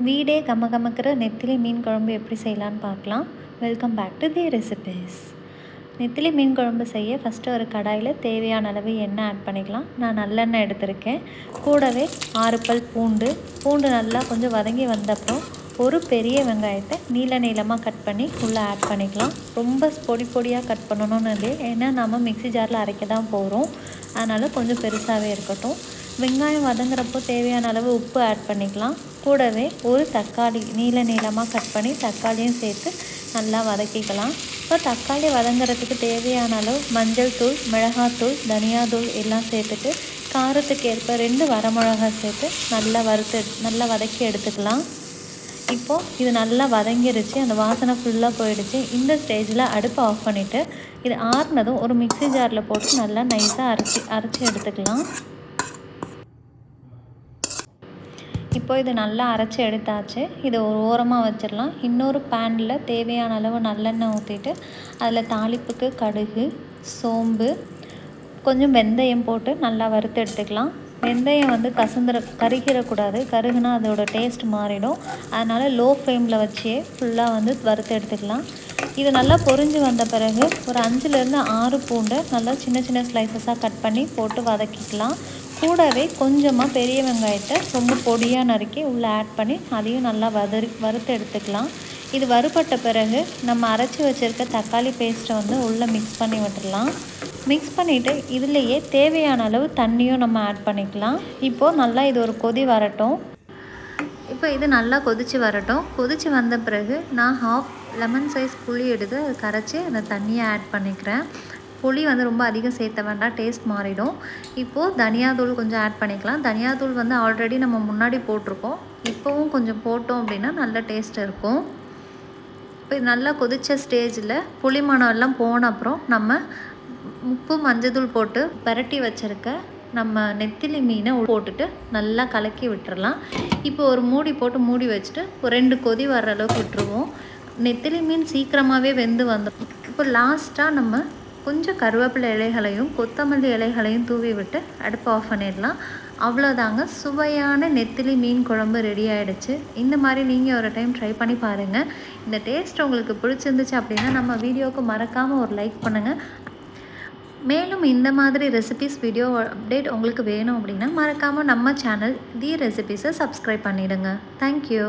வீடே கமகமக்கிற நெத்திலி மீன் குழம்பு எப்படி செய்யலான்னு பார்க்கலாம். Welcome back to the recipes. நெத்திலி மீன் குழம்பு செய்ய ஃபஸ்ட்டு ஒரு கடாயில் தேவையான அளவு எண்ணெய் ஆட் பண்ணிக்கலாம். நான் நல்லெண்ணெய் எடுத்திருக்கேன். கூடவே 6 பல் பூண்டு நல்லா கொஞ்சம் வதங்கி வந்தப்புறம் ஒரு பெரிய வெங்காயத்தை நீளமாக கட் பண்ணி உள்ளே ஆட் பண்ணிக்கலாம். ரொம்ப பொடியாக கட் பண்ணணும்னு இல்லை, ஏன்னா நம்ம மிக்ஸி ஜாரில் அரைக்க தான் போகிறோம். அதனால் கொஞ்சம் பெருசாகவே இருக்கட்டும். வெங்காயம் வதங்குறப்போ தேவையான அளவு உப்பு ஆட் பண்ணிக்கலாம். கூடவே ஒரு தக்காளி நீளமாக கட் பண்ணி தக்காளியும் சேர்த்து நல்லா வதக்கிக்கலாம். இப்போ தக்காளி வதங்குறதுக்கு தேவையான அளவு மஞ்சள் தூள், மிளகாத்தூள், தனியாத்தூள் எல்லாம் சேர்த்துட்டு காரத்துக்கு ஏற்ப 2 வரமிளகாய் சேர்த்து நல்லா வதக்கி எடுத்துக்கலாம். இப்போது இது நல்லா வதங்கிருச்சு, அந்த வாசனை ஃபுல்லாக போயிடுச்சு. இந்த ஸ்டேஜில் அடுப்பை ஆஃப் பண்ணிவிட்டு இது ஆறுனதும் ஒரு மிக்ஸி ஜாரில் போட்டு நல்லா நைஸாக அரைச்சி எடுத்துக்கலாம். இப்போ இது நல்லா அரைச்சி எடுத்தாச்சு. இதை ஒரு ஓரமாக வச்சிடலாம். இன்னொரு பேனில் தேவையான அளவு நல்லெண்ணெய் ஊற்றிட்டு அதில் தாளிப்புக்கு கடுகு, சோம்பு, கொஞ்சம் வெந்தயம் போட்டு நல்லா வறுத்து எடுத்துக்கலாம். வெந்தயம் கருகிடக்கூடாது, கருகுனா அதோட டேஸ்ட் மாறிடும். அதனால் லோ ஃப்ளேமில் வச்சே ஃபுல்லாக வறுத்து எடுத்துக்கலாம். இது நல்லா பொரிஞ்சு வந்த பிறகு ஒரு 5லேருந்து 6 பூண்டை நல்லா சின்ன ஸ்லைசஸாக கட் பண்ணி போட்டு வதக்கிக்கலாம். கூடவே கொஞ்சமாக பெரிய வெங்காயத்தை ரொம்ப பொடியாக நறுக்கி உள்ளே ஆட் பண்ணி அதையும் நல்லா வறுத்து எடுத்துக்கலாம். இது வறுபட்ட பிறகு நம்ம அரைச்சி வச்சுருக்க தக்காளி பேஸ்ட்டை உள்ளே மிக்ஸ் பண்ணி விட்டுடலாம். மிக்ஸ் பண்ணிவிட்டு இதுலேயே தேவையான அளவு தண்ணியும் நம்ம ஆட் பண்ணிக்கலாம். இப்போது நல்லா இது ஒரு கொதி வரட்டும். இப்போ இது நல்லா கொதித்து வந்த பிறகு நான் 1/2 லெமன் சைஸ் புளி எடுத்து அதை கரைச்சி அந்த தண்ணியை ஆட் பண்ணிக்கிறேன். புளி ரொம்ப அதிகம் சேர்த்த வேண்டாம், டேஸ்ட் மாறிடும். இப்போது தனியாத்தூள் கொஞ்சம் ஆட் பண்ணிக்கலாம். தனியாத்தூள் ஆல்ரெடி நம்ம முன்னாடி போட்டிருக்கோம். இப்போவும் கொஞ்சம் போட்டோம் அப்படின்னா நல்ல டேஸ்ட் இருக்கும். இப்போ இது நல்லா கொதித்த ஸ்டேஜில் புளி மணம் எல்லாம் போன அப்புறம் நம்ம உப்பு, மஞ்சத்தூள் போட்டு பரட்டி வச்சுருக்க நம்ம நெத்திலி மீனை போட்டுட்டு நல்லா கலக்கி விட்டுறலாம். இப்போ ஒரு மூடி வச்சுட்டு ஒரு 2 கொதி வர்ற அளவுக்கு விட்டுருவோம். நெத்திலி மீன் சீக்கிரமாகவே வெந்து வந்துடும். இப்போ லாஸ்ட்டாக நம்ம கொஞ்சம் கருவேப்பிலை இலைகளையும் கொத்தமல்லி இலைகளையும் தூவி விட்டு அடுப்பை ஆஃப் பண்ணிடலாம். அவ்வளோதாங்க, சுவையான நெத்திலி மீன் குழம்பு ரெடி ஆகிடுச்சு. இந்த மாதிரி நீங்கள் ஒரு டைம் ட்ரை பண்ணி பாருங்கள். இந்த டேஸ்ட் உங்களுக்கு பிடிச்சிருந்துச்சு அப்படின்னா நம்ம வீடியோவுக்கு மறக்காமல் ஒரு லைக் பண்ணுங்கள். மேலும் இந்த மாதிரி ரெசிபீஸ் வீடியோ அப்டேட் உங்களுக்கு வேணும் அப்படின்னா மறக்காமல் நம்ம சேனல் தி ரெசிபீஸை சப்ஸ்கிரைப் பண்ணிவிடுங்க. தேங்க்யூ.